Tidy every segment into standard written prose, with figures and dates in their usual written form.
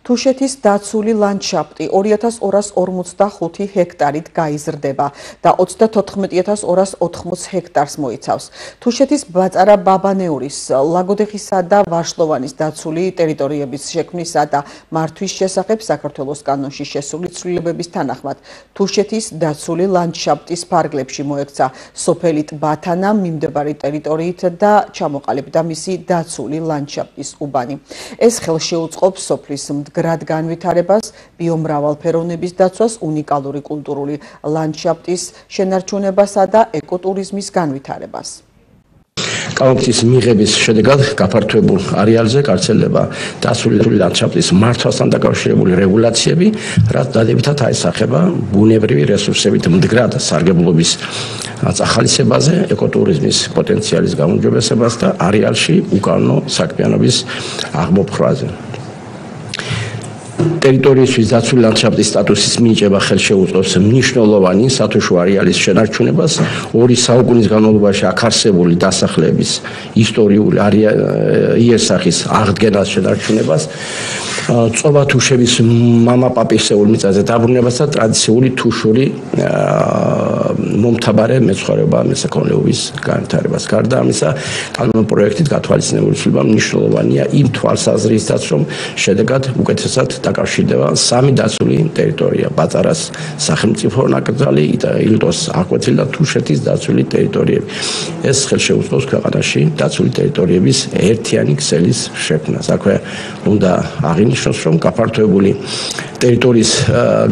თუშეთის დაცული ლანდშაფტი 2245 ჰექტარით გაიზრდება და 34280 ჰექტარს მოიცავს. თუშეთის ბაწარა ბაბანეურის, ლაგოდეხისა და ვარშლოვანის დაცული ტერიტორიების შექმნისა და მართვის შესახებ საქართველოს კანონში შესული ცვლილებების თანახმად თუშეთის დაცული ლანდშაფტის ფარგლებში მოექცა სოფელი ტბათანა მიმდებარე ტერიტორიით და ჩამოყალიბდა მისი დაცული ლანდშაფტის უბანი. ეს ხელშეუწყობს სოფლის მდგრად განვითარებას, ბიომრავალფეროვნების დაცვას, უნიკალური კულტურული ლანდშაფტის შენარჩუნებასა და ეკოტურიზმის განვითარებას. კანონის მიღების შედეგად გაფართოებულ არეალზე გავრცელდება დაცული ლანდშაფტის მართვასთან დაკავშირებული რეგულაციები, რაც დადებითად აისახება ბუნებრივი რესურსებით მდგრად სარგებლობის წახალისებაზე, ეკოტურიზმის პოტენციალის გაუმჯობესებას და არეალში უკანონო საქმიანობის აღმოფხვაზე. ტერიტორიისთვის დაცული ლანდშაფტის სტატუსის მინიჭება ხელშეუწყობს მნიშვნელოვანი სათუშო არეალის შენარჩუნებას, 2 საუკუნის განმავლობაში აქ არსებული დასახლების ისტორიული იერსახის აღდგენას შენარჩუნებას, წობა თუშების მამაპაპისეულ მიწაზე დაბრუნებას და ტრადიციული თუშური მომთაბარე მეცხვარეობა მესაქონლეობის განვითარებას. გარდა ამისა, კანონურ პროექტით გათვალისწინებული ცვლილება მნიშვნელოვანია იმ თვალსაზრისითაც, რომ შედეგად უკეთესად დაკავშირდება 3 დაცული ტერიტორია: ბაწარას სახელმწიფო ნაკრძალი, ილტოს აკვეთილი და თუშეთის დაცული ტერიტორიები. ეს ხელშეუწყობს ქვეყანაში დაცული ტერიტორიების ერთიანი ქსელის შექმნას. აქვე უნდა აღინიშნოს, რომ გაფართოებული ტერიტორიის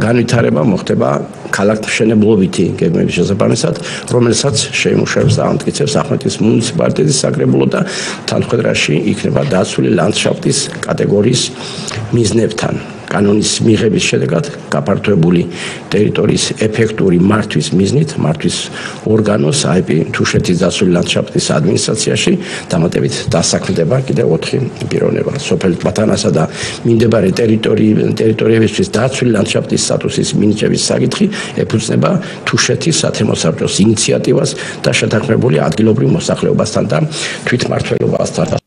განვითარება მოხდება ქალაქმშენებლობითი გეგმების შესაბამისად, რომელსაც შეიმუშავებს და ამტკიცებს ახმეტის მუნიციპალიტეტის საკრებულო და თანხმდრაში იქნება დაცული ლანდშაფტის კატეგორიის მიზნებთან. კანონის მიღების შედეგად გაფართოებული ტერიტორიის ეფექტური მართვის მიზნით მართვის ორგანოს IP თუშეთის დაცული ლანდშაფტის ადმინისტრაციაში დამატებით დასაქმდება კიდევ 4 პიროვნება. სოფელ ტბათანასა და მიმდებარე ტერიტორიებისთვის დაცული ლანდშაფტის სტატუსის მინიჭების საკითხი ეფუძნება თუშეთის სათემო საბჭოს ინიციატივას და შეთანხმებული ადგილობრივ მოსახლეობასთან და თვითმმართველობასთან.